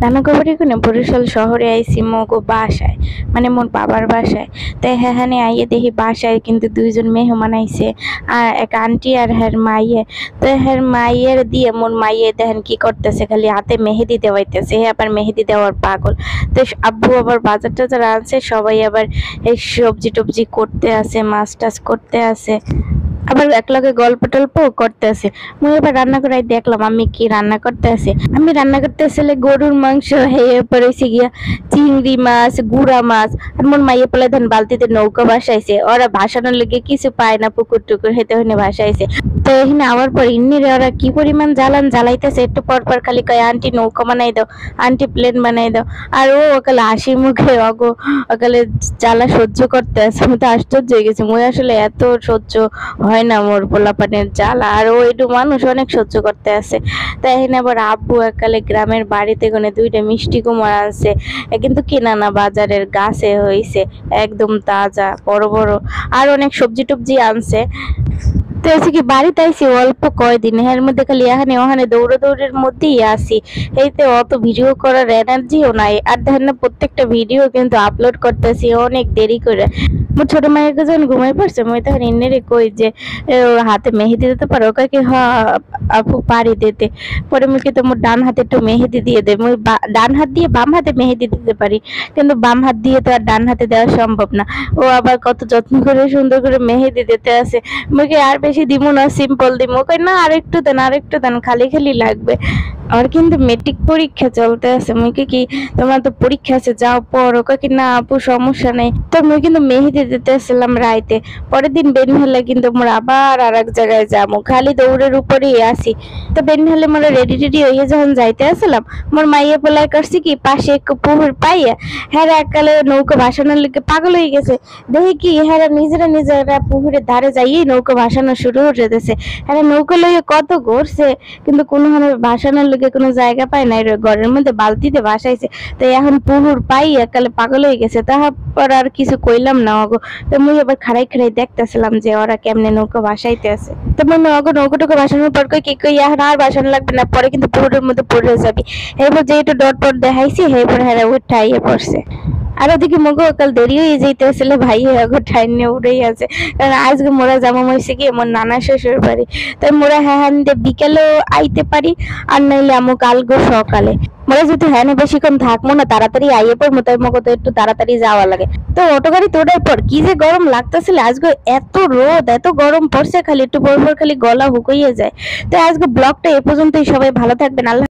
রান্নাঘরে কোনে বরিশাল শহরে আইছি মগো বাসায়, মানে মোর বাবার বাসায়। তো হ্যাঁ আইয়ে দেখি বাসায় কিন্তু দুইজন মেহমান আইছে, আর এক আন্টি আর হ্যার মাইয়ে। তো হ্যার মাইয়ের দিয়ে মোর মাইয়ে দেখেন কি করতেছে, খালি হাতে মেহেদি দেওয়াইতেছে। হে আবার মেহেদি দেওয়ার পাগল। তো আব্বু আবার বাজার টাজার আনছে, সবাই আবার এই সবজি টবজি করতে আছে, মাছ টাছ করতে আছে, আবার একলগে গল্প টল্প করতে আছে। মুই এবার রান্না করাই দেখলাম আমি কি রান্না করতে আছে। আমি রান্না করতে আসলে গরুর মাংস, এরপর হয়েছে গিয়া চিংড়ি মাছ, গুড়া মাছ। আর মোর মাইয়ে পেলে ধান বালতিতে নৌকা ভাসাইছে, ওরা ভাসানোর লেগে কিছু পায় না, পুকুর টুকুর হেতে হইনে ভাসাইছে। তো এখানে আবার পর ইন্নিরে ওরা কি পরিমাণ জ্বালাইতেছে, একটু পর পর খালি কয় আন্টি নৌকা বানাই দাও, আন্টি প্লেন বানাই দাও। আর ও ওকালে হাসি মুখে ওকালে জ্বালা সহ্য করতে আছে। আমি তো আশ্চর্য হয়ে গেছি, মুই আসলে এত সহ্য হয় না মোর পোলাপানের জ্বালা, আর ও একটু মানুষ অনেক সহ্য করতে আছে। তাই এখানে আবার আব্বু একালে গ্রামের বাড়িতে কোনে দুইটা মিষ্টি কুমড়া আনছে, কিন্তু কেনা না, বাজারের গাছে হইছে, একদম তাজা বড় বড়। আর অনেক সবজি টবজি আনছে। তো এসে কি বাড়িতে আইসি অল্প কয়দিন, এর মধ্যে খালি এখানে ওখানে দৌড়ের মধ্যেই আসি। এইতে অত ভিডিও করার এনার্জিও নাই। আর দেখেন না, প্রত্যেকটা ভিডিও কিন্তু আপলোড করতেছি অনেক দেরি করে। মোর ছোট মায়ের যখন ঘুমাই পড়ছে, মুই তখন ইন্নেরে কই যে হাতে মেহেদি দিতে পারো, কাকে হ আপু পারি দিতে। পরে মুই কিন্তু মোর ডান হাতে একটু মেহেদি দিয়ে দে। মুই ডান হাত দিয়ে বাম হাতে মেহেদি দিতে পারি, কিন্তু বাম হাত দিয়ে তো আর ডান হাতে দেওয়া সম্ভব না। ও আবার কত যত্ন করে সুন্দর করে মেহেদি দিতে আছে। মুখে আর বেশি দিমু না, সিম্পল দিমু। কই না আরেকটু দেন, খালি খালি লাগবে। আর কিন্তু মেট্রিক পরীক্ষা চলতে আছে। মুই কি তোমার তো পরীক্ষা আছে, যাও পড়ো। কি না আপু সমস্যা নেই। তো মুই কিন্তু মেহেদি দিতে আসলাম রাইতে। পরের দিন বের হলে কিন্তু মোরা আবার আর এক জায়গায় যাবো, খালি দৌড়ের উপরেই আসি। তো বের হলে মোরা রেডি টেডি হয়ে যখন যাইতে আসলাম, মোর মাইয়া পোলাই করছি কি পাশে এক পুকুর পাইয়া হ্যাঁ এককালে নৌকা ভাসানোর লেগে পাগল হয়ে গেছে। দেখি কি হ্যাঁ নিজেরা পুকুরের ধারে যাইয়ে নৌকা ভাসানো শুরু হয়ে যেতেছে। হ্যাঁ নৌকা লইয়ে কত ঘুরছে, কিন্তু কোনোখানে ভাসানোর লেগে কোনো জায়গা পায় না, ঘরের মধ্যে বালতিতে ভাসাইছে। তো এখন পুকুর পাই একালে পাগল হয়ে গেছে। তারপর আর কিছু কইলাম না অগো। তো মুই আবার খাড়াই দেখতেছিলাম যে ওরা কেমনে নৌকা ভাসাইতে আছে। তো মুই অগো নৌকাটুকু ভাসানোর পর কই কি কই এখন আর ভাসানো লাগবে না, পরে কিন্তু পুকুরের মধ্যে পড়ে যাবি। এরপর যে একটু ডট টট দেখাইছি, এরপর হ্যাঁ উঠাইয়ে পড়ছে। আর ওদিকে মগো কাল দেরি হয়ে যাইতে আসলে ভাই ঠাই নিয়ে উড়েই আছে। কারণ আজকে মোরা যাবো হয়েছে কি আমার নানা শ্বশুর বাড়ি। তাই মোরা হ্যাঁ বিকেলেও আইতে পারি, আর নাইলে আমু কালগো সকালে। মোরা যদি হ্যাঁ বেশিক্ষণ থাকবো না, তাড়াতাড়ি আইয়ে পড়বো। তাই মগো তো একটু তাড়াতাড়ি যাওয়া লাগে। তো অটো গাড়ি তোড়ার পর কি যে গরম লাগতেছিল আজকে, এত রোদ এত গরম পড়ছে, খালি একটু পর পর খালি গলা হুকইয়ে যায়। তো আজকে ব্লগটা এ পর্যন্তই। সবাই ভালো থাকবেন। আল্লাহ।